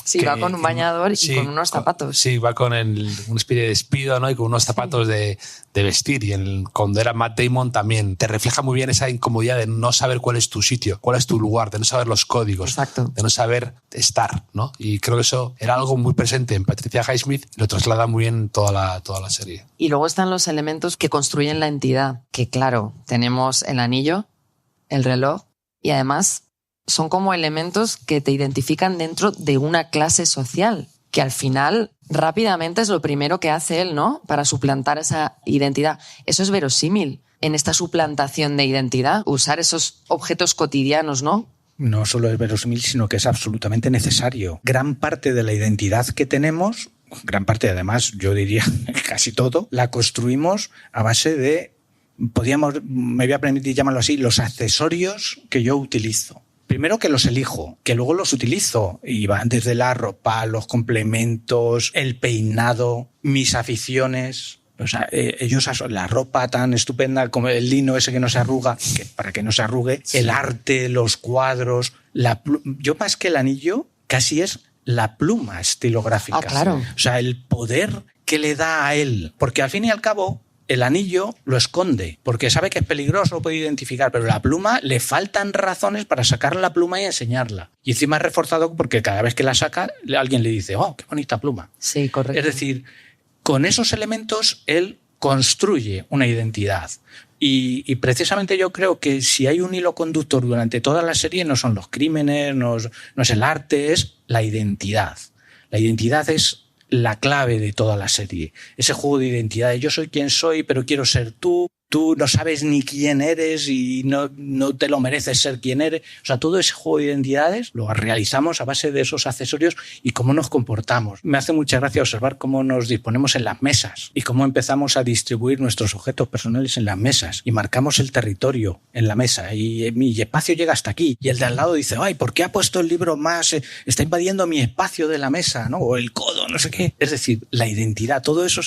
Sí, va con un bañador y con unos zapatos. Sí, va con una especie de despido, ¿no? Y con unos zapatos de vestir. Y cuando era Matt Damon también te refleja muy bien esa incomodidad de no saber cuál es tu sitio, cuál es tu lugar, de no saber los códigos, exacto, de no saber estar, ¿no? Y creo que eso era algo muy presente en Patricia Highsmith y lo traslada muy bien toda la serie. Y luego están los elementos que construyen la entidad, que claro, tenemos el anillo, el reloj, y además son como elementos que te identifican dentro de una clase social, que al final rápidamente es lo primero que hace él, ¿no? Para suplantar esa identidad. Eso es verosímil en esta suplantación de identidad, usar esos objetos cotidianos, ¿no? No solo es verosímil, sino que es absolutamente necesario. Gran parte de la identidad que tenemos, gran parte además, yo diría casi todo, la construimos a base de, me voy a permitir llamarlo así, los accesorios que yo utilizo. Primero que los elijo, que luego los utilizo, y van desde la ropa, los complementos, el peinado, mis aficiones. O sea, ellos, la ropa tan estupenda como el lino ese que no se arruga, que para que no se arrugue, sí. El arte, los cuadros, yo más que el anillo, casi es la pluma estilográfica. Ah, claro. O sea, el poder que le da a él, porque al fin y al cabo el anillo lo esconde, porque sabe que es peligroso, lo puede identificar, pero la pluma le faltan razones para sacar la pluma y enseñarla. Y encima es reforzado porque cada vez que la saca, alguien le dice, oh, qué bonita pluma. Sí, correcto. Es decir, con esos elementos él construye una identidad. Y precisamente yo creo que si hay un hilo conductor durante toda la serie, no son los crímenes, no es el arte, es la identidad. La identidad es la clave de toda la serie. Ese juego de identidad de yo soy quien soy, pero quiero ser tú. Tú no sabes ni quién eres y no te lo mereces ser quien eres. O sea, todo ese juego de identidades lo realizamos a base de esos accesorios y cómo nos comportamos. Me hace mucha gracia observar cómo nos disponemos en las mesas y cómo empezamos a distribuir nuestros objetos personales en las mesas y marcamos el territorio en la mesa y mi espacio llega hasta aquí. Y el de al lado dice, ay, ¿por qué ha puesto el libro más? Está invadiendo mi espacio de la mesa, ¿no? O el codo, no sé qué. Es decir, la identidad, todo eso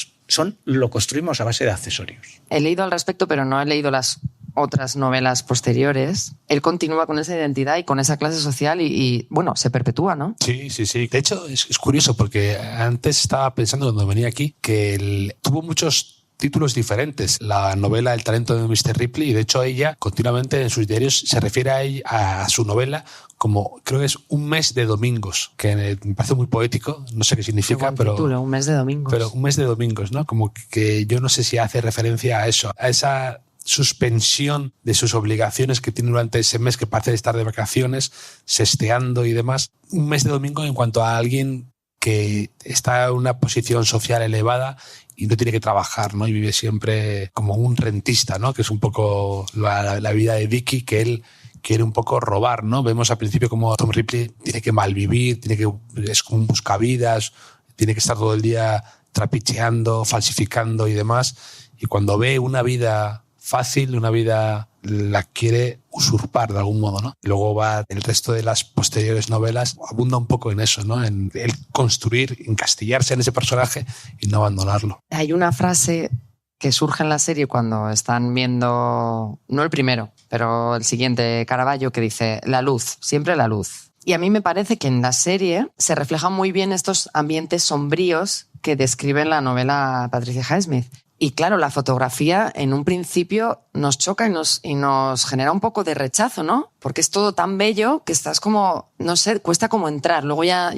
lo construimos a base de accesorios. He leído al respecto, pero no he leído las otras novelas posteriores. Él continúa con esa identidad y con esa clase social y bueno, se perpetúa, ¿no? Sí. De hecho, es curioso porque antes estaba pensando cuando venía aquí que él tuvo muchos títulos diferentes. La novela El talento de Mr. Ripley, y de hecho ella continuamente en sus diarios se refiere a su novela como, creo que es un mes de domingos, que me parece muy poético, no sé qué significa, pero título, un mes de domingos. Pero un mes de domingos, ¿no? Como que yo no sé si hace referencia a eso, a esa suspensión de sus obligaciones que tiene durante ese mes que parece estar de vacaciones, sesteando y demás. Un mes de domingo en cuanto a alguien que está en una posición social elevada y no tiene que trabajar, ¿no? Y vive siempre como un rentista, ¿no? Que es un poco la vida de Dickie, que él quiere un poco robar, ¿no? Vemos al principio como Tom Ripley tiene que malvivir, es como un buscavidas, tiene que estar todo el día trapicheando, falsificando y demás. Y cuando ve una vida fácil, una vida la quiere usurpar de algún modo, ¿no? Y luego va el resto de las posteriores novelas, abunda un poco en eso, ¿no? En el construir, encastillarse en ese personaje y no abandonarlo. Hay una frase que surge en la serie cuando están viendo, no el primero, pero el siguiente, Caravaggio, que dice, la luz, siempre la luz. Y a mí me parece que en la serie se reflejan muy bien estos ambientes sombríos que describe en la novela Patricia Highsmith. Y claro, la fotografía en un principio nos choca y nos genera un poco de rechazo, ¿no? Porque es todo tan bello que estás como, no sé, cuesta como entrar. Luego ya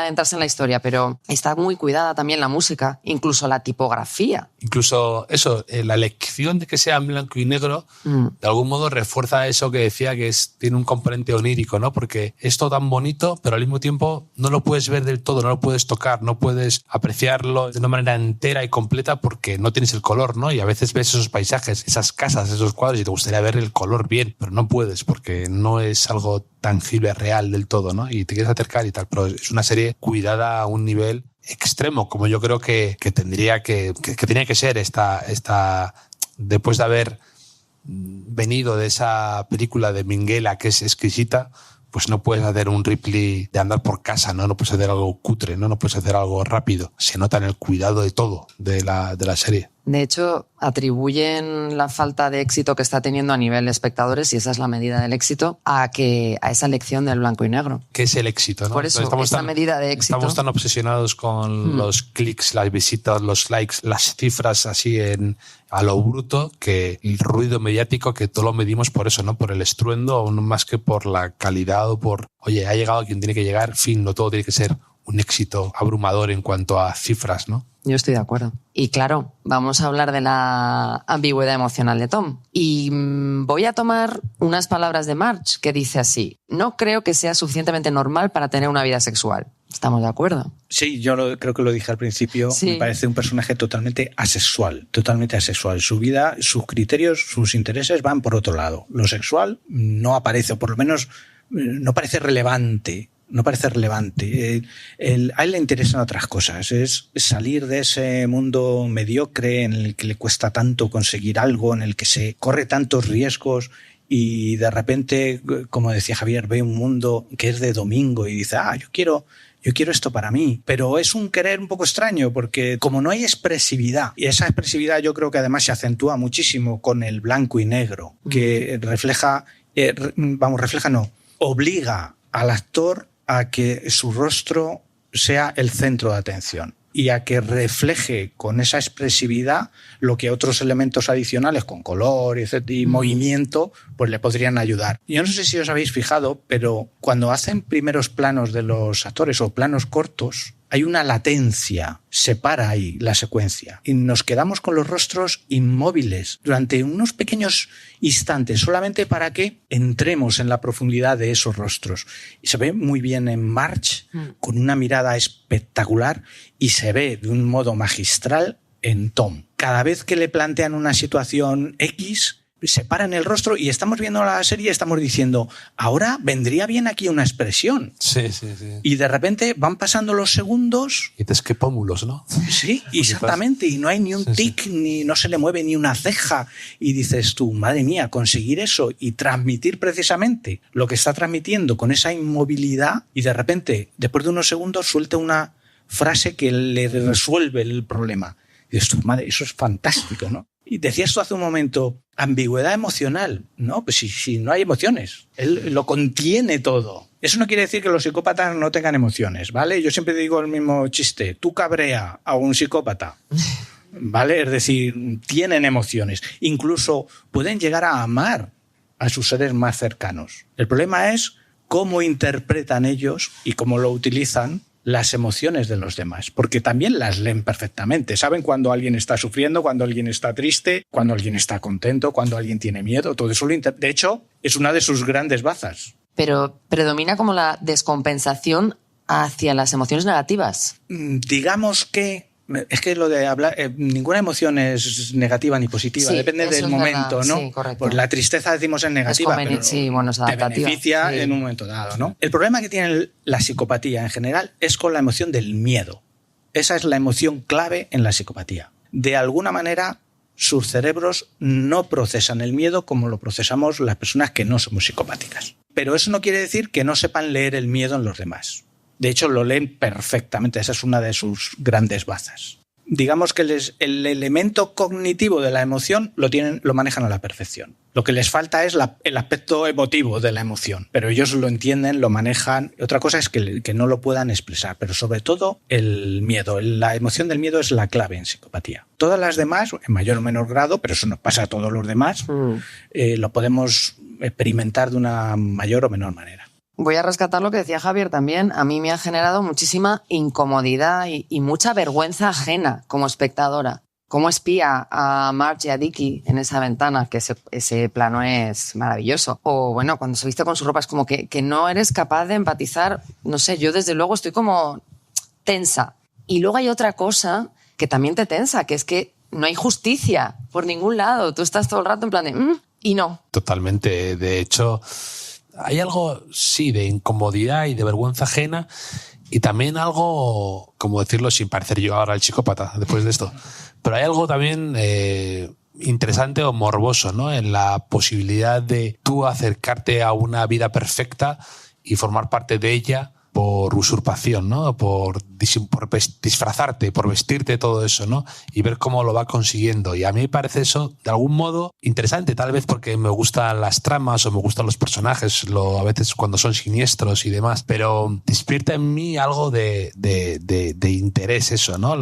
entras en la historia, pero está muy cuidada también la música, incluso la tipografía. Incluso eso, la elección de que sea en blanco y negro, de algún modo refuerza eso que decía, que tiene un componente onírico, ¿no? Porque es todo tan bonito, pero al mismo tiempo no lo puedes ver del todo, no lo puedes tocar, no puedes apreciarlo de una manera entera y completa porque no tienes el color, ¿no? Y a veces ves esos paisajes, esas casas, esos cuadros y te gustaría ver el color bien, pero no puedes porque no es algo tangible, real del todo, ¿no? Y te quieres acercar y tal, pero es una serie cuidada a un nivel extremo, como yo creo que tendría que tenía que ser esta después de haber venido de esa película de Minghella que es exquisita, pues no puedes hacer un Ripley de andar por casa, ¿no? No puedes hacer algo cutre, ¿no? No puedes hacer algo rápido. Se nota en el cuidado de todo de la serie. De hecho, atribuyen la falta de éxito que está teniendo a nivel de espectadores, y esa es la medida del éxito, a esa elección del blanco y negro. ¿Qué es el éxito, no? Por eso, esa medida de éxito. Estamos tan obsesionados con los clics, las visitas, los likes, las cifras así a lo bruto, que el ruido mediático, que todo lo medimos por eso, ¿no? Por el estruendo, aún más que por la calidad o por, oye, ha llegado quien tiene que llegar, fin, no todo tiene que ser un éxito abrumador en cuanto a cifras, ¿no? Yo estoy de acuerdo. Y claro, vamos a hablar de la ambigüedad emocional de Tom. Y voy a tomar unas palabras de Marge que dice así: no creo que sea suficientemente normal para tener una vida sexual. ¿Estamos de acuerdo? Sí, yo creo que lo dije al principio. Sí. Me parece un personaje totalmente asexual. Totalmente asexual. Su vida, sus criterios, sus intereses van por otro lado. Lo sexual no aparece, o por lo menos no parece relevante. No parece relevante. A él le interesan otras cosas. Es salir de ese mundo mediocre en el que le cuesta tanto conseguir algo, en el que se corre tantos riesgos y de repente, como decía Javier, ve un mundo que es de domingo y dice, yo quiero esto para mí. Pero es un querer un poco extraño porque como no hay expresividad, y esa expresividad yo creo que además se acentúa muchísimo con el blanco y negro, que obliga al actor a que su rostro sea el centro de atención y a que refleje con esa expresividad lo que otros elementos adicionales con color y movimiento pues le podrían ayudar. Yo no sé si os habéis fijado, pero cuando hacen primeros planos de los actores o planos cortos, hay una latencia, se para ahí la secuencia y nos quedamos con los rostros inmóviles durante unos pequeños instantes solamente para que entremos en la profundidad de esos rostros. Y se ve muy bien en Marge con una mirada espectacular y se ve de un modo magistral en Tom. Cada vez que le plantean una situación X, se para en el rostro y estamos viendo la serie y estamos diciendo, ahora vendría bien aquí una expresión. Sí. Y de repente van pasando los segundos. Y dices, qué pómulos, ¿no? Sí, exactamente. Y no hay ni un tic, ni no se le mueve ni una ceja. Y dices tú, madre mía, conseguir eso y transmitir precisamente lo que está transmitiendo con esa inmovilidad y de repente, después de unos segundos, suelta una frase que le resuelve el problema. Y dices tú, madre, eso es fantástico, ¿no? Y decías tú hace un momento, ambigüedad emocional. No, pues si no hay emociones. Él lo contiene todo. Eso no quiere decir que los psicópatas no tengan emociones, ¿vale? Yo siempre digo el mismo chiste. Tú cabrea a un psicópata, ¿vale? Es decir, tienen emociones. Incluso pueden llegar a amar a sus seres más cercanos. El problema es cómo interpretan ellos y cómo lo utilizan las emociones de los demás, porque también las leen perfectamente. Saben cuando alguien está sufriendo, cuando alguien está triste, cuando alguien está contento, cuando alguien tiene miedo. Todo eso de hecho, es una de sus grandes bazas. Pero predomina como la descompensación hacia las emociones negativas. Digamos que es que lo de hablar, ninguna emoción es negativa ni positiva, depende del momento, ¿no? Sí, correcto. Pues la tristeza decimos es negativa, pero es adaptativa. Te beneficia en un momento dado, ¿no? El problema que tiene la psicopatía en general es con la emoción del miedo. Esa es la emoción clave en la psicopatía. De alguna manera, sus cerebros no procesan el miedo como lo procesamos las personas que no somos psicopáticas. Pero eso no quiere decir que no sepan leer el miedo en los demás. De hecho, lo leen perfectamente. Esa es una de sus grandes bazas. Digamos que el elemento cognitivo de la emoción lo manejan a la perfección. Lo que les falta es el aspecto emotivo de la emoción, pero ellos lo entienden, lo manejan. Otra cosa es que no lo puedan expresar, pero sobre todo el miedo. La emoción del miedo es la clave en psicopatía. Todas las demás, en mayor o menor grado, pero eso nos pasa a todos los demás, lo podemos experimentar de una mayor o menor manera. Voy a rescatar lo que decía Javier también. A mí me ha generado muchísima incomodidad y mucha vergüenza ajena como espectadora. Cómo espía a Marge y a Dickie en esa ventana, que ese plano es maravilloso. O bueno, cuando se viste con su ropa es como que no eres capaz de empatizar. No sé, yo desde luego estoy como tensa. Y luego hay otra cosa que también te tensa, que es que no hay justicia por ningún lado. Tú estás todo el rato en plan de y no. Totalmente. De hecho, hay algo, sí, de incomodidad y de vergüenza ajena y también algo, como decirlo sin parecer yo ahora el psicópata después de esto, pero hay algo también interesante o morboso, ¿no? En la posibilidad de tú acercarte a una vida perfecta y formar parte de ella por usurpación, ¿no? Por disfrazarte, por vestirte todo eso, ¿no? Y ver cómo lo va consiguiendo. Y a mí me parece eso, de algún modo, interesante, tal vez porque me gustan las tramas o me gustan los personajes, a veces cuando son siniestros y demás, pero despierta en mí algo de interés eso, ¿no?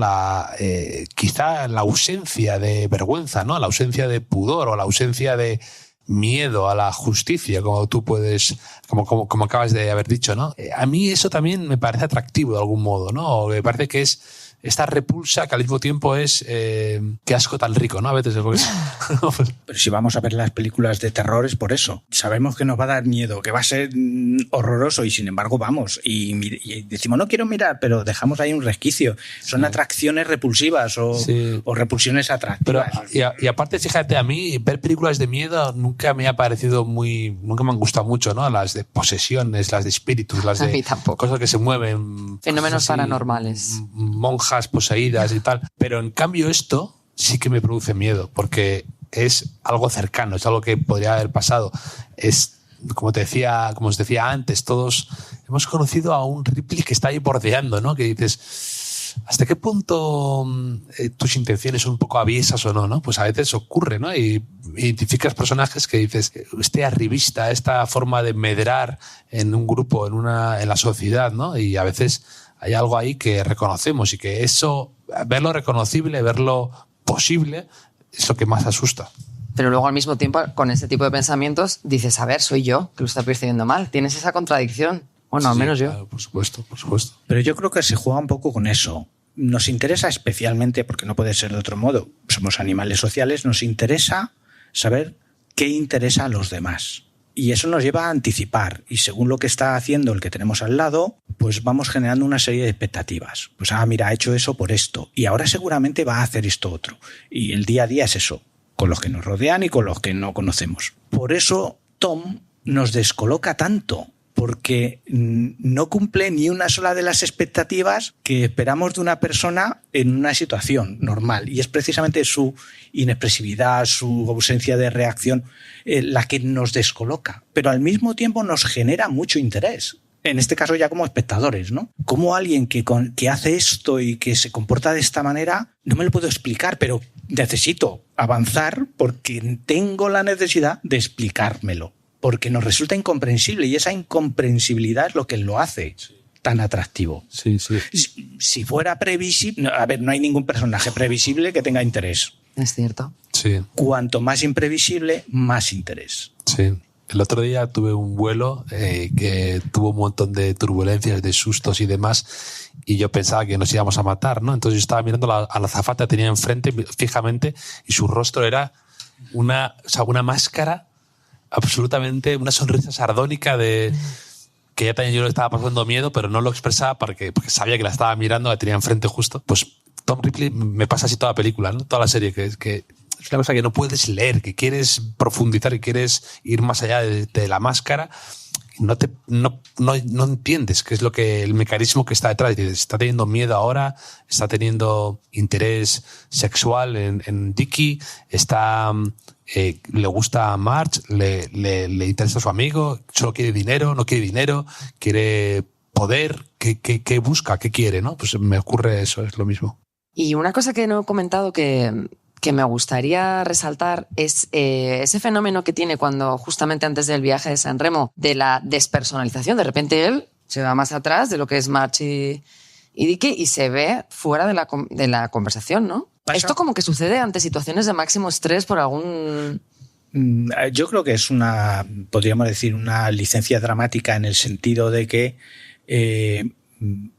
Quizá la ausencia de vergüenza, ¿no? La ausencia de pudor o la ausencia de miedo a la justicia, como tú puedes, como acabas de haber dicho, ¿no? A mí eso también me parece atractivo de algún modo, ¿no? O me parece que es esta repulsa que al mismo tiempo es qué asco tan rico, ¿no? A veces Pero si vamos a ver las películas de terror es por eso. Sabemos que nos va a dar miedo, que va a ser horroroso y sin embargo vamos y decimos no quiero mirar, pero dejamos ahí un resquicio. Son atracciones repulsivas o repulsiones atractivas. Pero, y aparte, fíjate, a mí ver películas de miedo nunca me ha parecido nunca me han gustado mucho, ¿no? Las de posesiones, las de espíritus, las de cosas que se mueven. Fenómenos paranormales. Monjas poseídas y tal, pero en cambio esto sí que me produce miedo porque es algo cercano, es algo que podría haber pasado. Es, como os decía antes, todos hemos conocido a un Ripley que está ahí bordeando, ¿no? Que dices, ¿hasta qué punto tus intenciones son un poco aviesas o no, ¿no? Pues a veces ocurre, ¿no? Y identificas personajes que dices, este arribista, esta forma de medrar en un grupo, en la sociedad, ¿no? Y a veces hay algo ahí que reconocemos y que eso, verlo reconocible, verlo posible, es lo que más asusta. Pero luego al mismo tiempo, con ese tipo de pensamientos, dices, a ver, soy yo que lo está percibiendo mal. Tienes esa contradicción. Bueno, al menos yo. Claro, por supuesto. Pero yo creo que se juega un poco con eso. Nos interesa especialmente, porque no puede ser de otro modo, somos animales sociales, nos interesa saber qué interesa a los demás. Y eso nos lleva a anticipar. Y según lo que está haciendo el que tenemos al lado, pues vamos generando una serie de expectativas. Pues, mira, ha hecho eso por esto. Y ahora seguramente va a hacer esto otro. Y el día a día es eso, con los que nos rodean y con los que no conocemos. Por eso Tom nos descoloca tanto, porque no cumple ni una sola de las expectativas que esperamos de una persona en una situación normal. Y es precisamente su inexpresividad, su ausencia de reacción, la que nos descoloca. Pero al mismo tiempo nos genera mucho interés. En este caso ya como espectadores, ¿no? Como alguien que hace esto y que se comporta de esta manera, no me lo puedo explicar, pero necesito avanzar porque tengo la necesidad de explicármelo. Porque nos resulta incomprensible y esa incomprensibilidad es lo que lo hace tan atractivo. Sí. Si fuera previsible... no hay ningún personaje previsible que tenga interés. Es cierto. Sí. Cuanto más imprevisible, más interés. Sí. El otro día tuve un vuelo que tuvo un montón de turbulencias, de sustos y demás, y yo pensaba que nos íbamos a matar, ¿no? Entonces yo estaba mirando a la azafata, tenía enfrente fijamente, y su rostro era una máscara absolutamente, una sonrisa sardónica de que ya también yo le estaba pasando miedo, pero no lo expresaba porque sabía que la estaba mirando, la tenía enfrente justo. Pues Tom Ripley me pasa así toda la película, ¿no? Toda la serie, que es una cosa que no puedes leer, que quieres profundizar y quieres ir más allá de la máscara. No entiendes qué es el mecanismo que está detrás. Está teniendo miedo ahora, está teniendo interés sexual en Dickie, le gusta a Marge, le interesa a su amigo, solo quiere dinero, no quiere dinero, quiere poder, ¿qué busca? ¿Qué quiere? ¿No? Pues me ocurre eso, es lo mismo. Y una cosa que no he comentado que que me gustaría resaltar es ese fenómeno que tiene cuando justamente antes del viaje de San Remo, de la despersonalización. De repente él se va más atrás de lo que es Marge y Dicky y se ve fuera de la conversación, ¿no? Esto como que sucede ante situaciones de máximo estrés por algún... Yo creo que es podríamos decir, una licencia dramática en el sentido de que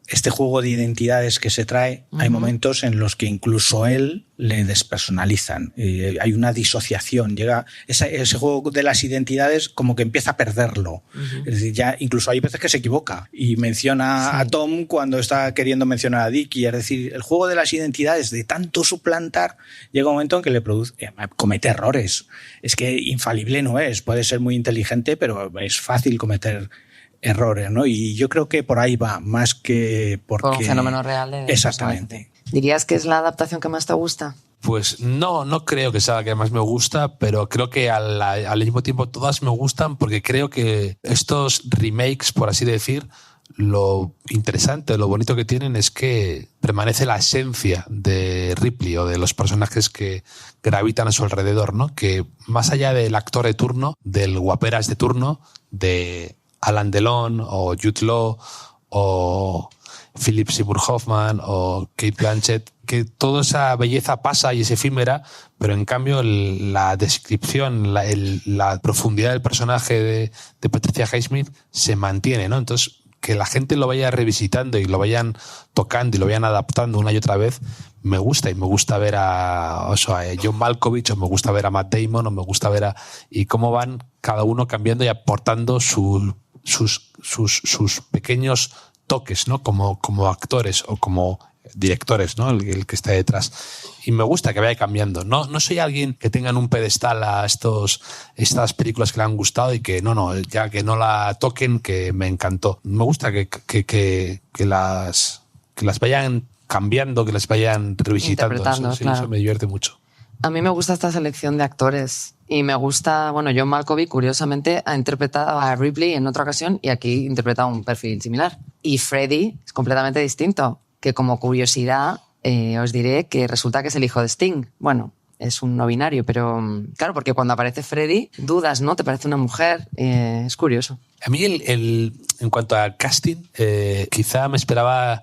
este juego de identidades que se trae, hay momentos en los que incluso él le despersonalizan. Hay una disociación. Llega ese juego de las identidades como que empieza a perderlo. Es decir, ya incluso hay veces que se equivoca y menciona a Tom cuando está queriendo mencionar a Dicky. Es decir, el juego de las identidades, de tanto suplantar, llega un momento en que le comete errores. Es que infalible no es. Puede ser muy inteligente, pero es fácil cometer errores, ¿no? Y yo creo que por ahí va, más que porque... Por un fenómeno real. Exactamente. ¿Dirías que es la adaptación que más te gusta? Pues no creo que sea la que más me gusta, pero creo que al mismo tiempo todas me gustan porque creo que estos remakes, por así decir, lo interesante, lo bonito que tienen es que permanece la esencia de Ripley o de los personajes que gravitan a su alrededor, ¿no? Que más allá del actor de turno, del guaperas de turno, de Alain Delon o Jude Law o Philip Seymour Hoffman o Kate Blanchett, que toda esa belleza pasa y es efímera, pero en cambio la descripción, la profundidad del personaje de Patricia Highsmith se mantiene, ¿no? Entonces, que la gente lo vaya revisitando y lo vayan tocando y lo vayan adaptando una y otra vez, me gusta. Y me gusta ver a John Malkovich, o me gusta ver a Matt Damon, o me gusta ver y cómo van cada uno cambiando y aportando sus pequeños toques, ¿no? Como actores o como directores, ¿no? El que está detrás. Y me gusta que vaya cambiando. No soy alguien que tenga en un pedestal a estas películas que le han gustado y que ya que no la toquen, que me encantó. Me gusta que las vayan cambiando, que las vayan revisitando. Interpretando, claro. Eso me divierte mucho. A mí me gusta esta selección de actores y me gusta, John Malkovich curiosamente ha interpretado a Ripley en otra ocasión y aquí interpreta un perfil similar. Y Freddy es completamente distinto, que como curiosidad os diré que resulta que es el hijo de Sting. Bueno, es un no binario, pero claro, porque cuando aparece Freddy dudas, ¿no? Te parece una mujer, es curioso. A mí en cuanto a casting, quizá me esperaba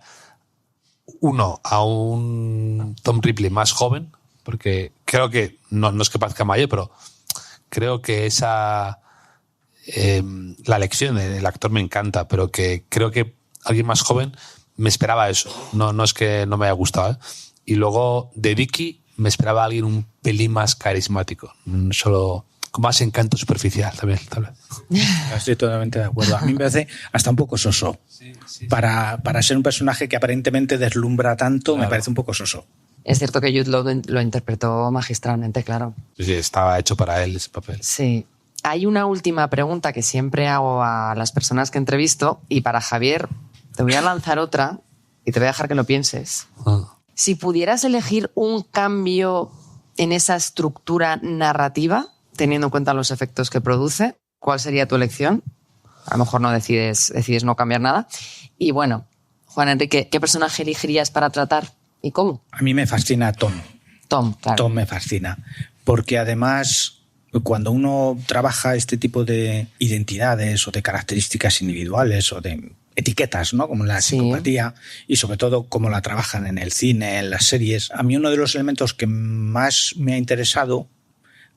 a un Tom Ripley más joven, porque creo que no es que parezca mayor, pero creo que la elección del actor me encanta, pero que creo que alguien más joven me esperaba eso. No es que no me haya gustado, ¿eh? Y luego de Dicky me esperaba alguien un pelín más carismático, solo con más encanto superficial también, tal vez. Estoy totalmente de acuerdo. A mí me parece hasta un poco soso. Sí. Para ser un personaje que aparentemente deslumbra tanto, claro. Me parece un poco soso. Es cierto que Jude Law lo interpretó magistralmente, claro. Sí, estaba hecho para él ese papel. Sí. Hay una última pregunta que siempre hago a las personas que entrevisto y para Javier te voy a lanzar otra y te voy a dejar que lo pienses. Si pudieras elegir un cambio en esa estructura narrativa, teniendo en cuenta los efectos que produce, ¿cuál sería tu elección? A lo mejor no decides no cambiar nada. Y bueno, Juan Enrique, ¿qué personaje elegirías para tratar y cómo? A mí me fascina Tom. Tom, claro. Tom me fascina. Porque además, cuando uno trabaja este tipo de identidades o de características individuales o de etiquetas, ¿no? Como la psicopatía, y sobre todo cómo la trabajan en el cine, en las series, a mí uno de los elementos que más me ha interesado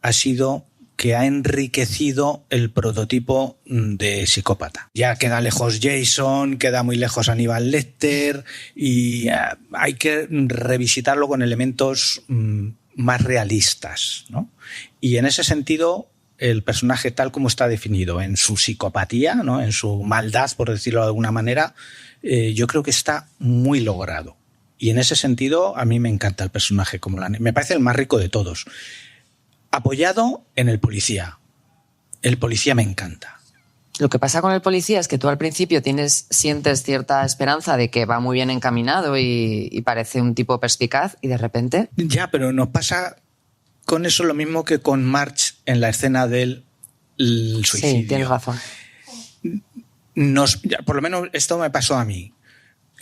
ha sido que ha enriquecido el prototipo de psicópata. Ya queda lejos Jason, queda muy lejos Aníbal Lecter y hay que revisitarlo con elementos más realistas, ¿no? Y en ese sentido, el personaje tal como está definido en su psicopatía, ¿no? En su maldad, por decirlo de alguna manera, yo creo que está muy logrado. Y en ese sentido, a mí me encanta el personaje me parece el más rico de todos. Apoyado en el policía. El policía me encanta. Lo que pasa con el policía es que tú al principio sientes cierta esperanza de que va muy bien encaminado y parece un tipo perspicaz y de repente... Ya, pero nos pasa con eso lo mismo que con Marge en la escena del suicidio. Sí, tienes razón. Por lo menos esto me pasó a mí.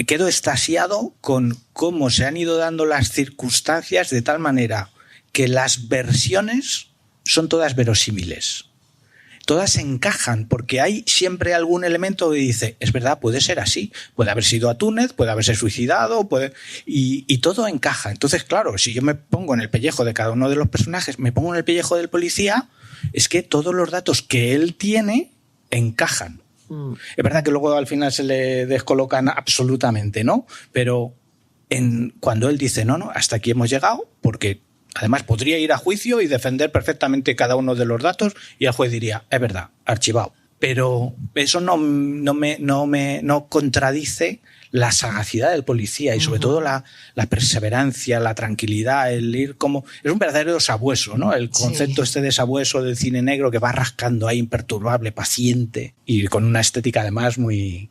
Quedo extasiado con cómo se han ido dando las circunstancias de tal manera que las versiones son todas verosímiles. Todas encajan, porque hay siempre algún elemento que dice, es verdad, puede ser así, puede haber sido a Túnez, puede haberse suicidado, y todo encaja. Entonces, claro, si yo me pongo en el pellejo de cada uno de los personajes, me pongo en el pellejo del policía, es que todos los datos que él tiene encajan. Es verdad que luego al final se le descolocan absolutamente, ¿no? Pero cuando él dice, no, hasta aquí hemos llegado, porque además podría ir a juicio y defender perfectamente cada uno de los datos y el juez diría, es verdad, archivado. Pero eso no contradice la sagacidad del policía y sobre todo la perseverancia, la tranquilidad, el ir como... Es un verdadero sabueso, ¿no? El concepto de sabueso del cine negro que va rascando ahí imperturbable, paciente y con una estética además muy,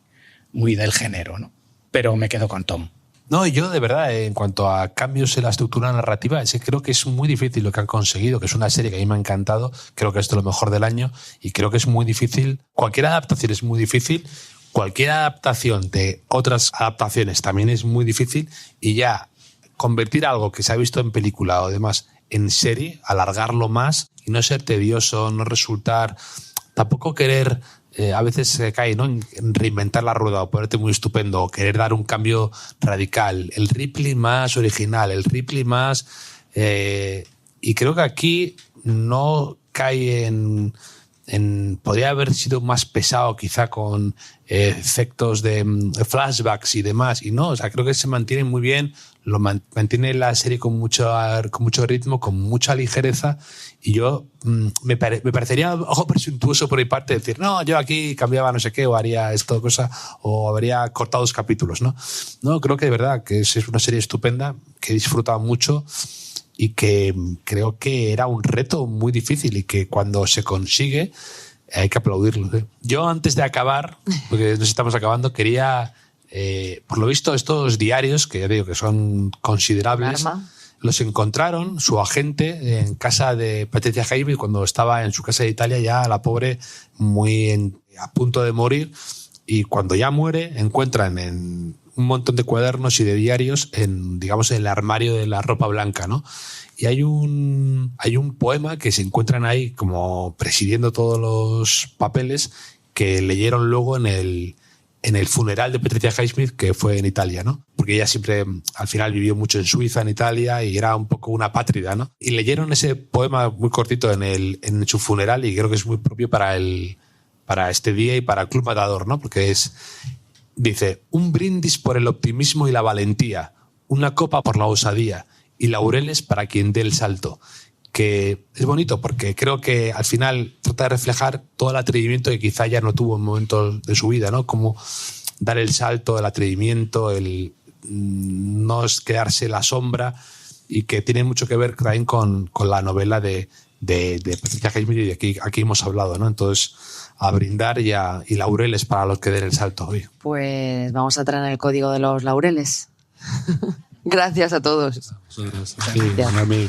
muy del género, ¿no? Pero me quedo con Tom. No, yo de verdad, en cuanto a cambios en la estructura narrativa, es que creo que es muy difícil lo que han conseguido, que es una serie que a mí me ha encantado, creo que es de lo mejor del año y creo que es muy difícil, cualquier adaptación es muy difícil, cualquier adaptación de otras adaptaciones también es muy difícil y ya convertir algo que se ha visto en película o demás en serie, alargarlo más y no ser tedioso, no resultar, tampoco querer... a veces se cae, ¿no?, en reinventar la rueda o ponerte muy estupendo o querer dar un cambio radical. El Ripley más original, el Ripley más... y creo que aquí no cae en podría haber sido más pesado quizá con efectos de flashbacks y demás. Y no, o sea, creo que se mantiene muy bien, lo mantiene la serie con mucho ritmo, con mucha ligereza. Y yo me parecería algo presuntuoso por mi parte decir, no, yo aquí cambiaba no sé qué, o haría esto, cosa, o habría cortado 2 capítulos, ¿no? No, creo que de verdad que es una serie estupenda, que he disfrutado mucho y que creo que era un reto muy difícil y que cuando se consigue hay que aplaudirlo, ¿eh? Yo antes de acabar, porque nos estamos acabando, quería, por lo visto, estos diarios, que ya digo que son considerables, los encontraron su agente en casa de Patricia Highsmith cuando estaba en su casa de Italia, ya la pobre muy a punto de morir, y cuando ya muere encuentran en un montón de cuadernos y de diarios digamos, en el armario de la ropa blanca, ¿no? Y hay un poema que se encuentran ahí como presidiendo todos los papeles que leyeron luego en el funeral de Patricia Highsmith, que fue en Italia, ¿no? Porque ella siempre, al final, vivió mucho en Suiza, en Italia, y era un poco una apátrida, ¿no? Y leyeron ese poema muy cortito en su funeral, y creo que es muy propio para este día y para el Club Matador, ¿no? Porque dice, un brindis por el optimismo y la valentía, una copa por la osadía y laureles para quien dé el salto. Que es bonito porque creo que al final trata de reflejar todo el atrevimiento que quizá ya no tuvo en momentos de su vida, ¿no? Como dar el salto, el atrevimiento, el no quedarse en la sombra, y que tiene mucho que ver también con la novela de Patricia Highsmith, y de aquí hemos hablado, ¿no? Entonces, a brindar y laureles para los que den el salto hoy. Pues vamos a traer el código de los laureles. Gracias a todos. Sí, a mí.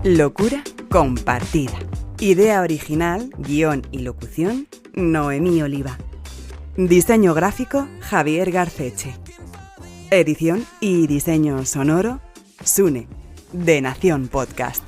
Locura compartida. Idea original, guión y locución, Noemí Oliva. Diseño gráfico, Javier Garceche. Edición y diseño sonoro, Sune, de Nación Podcast.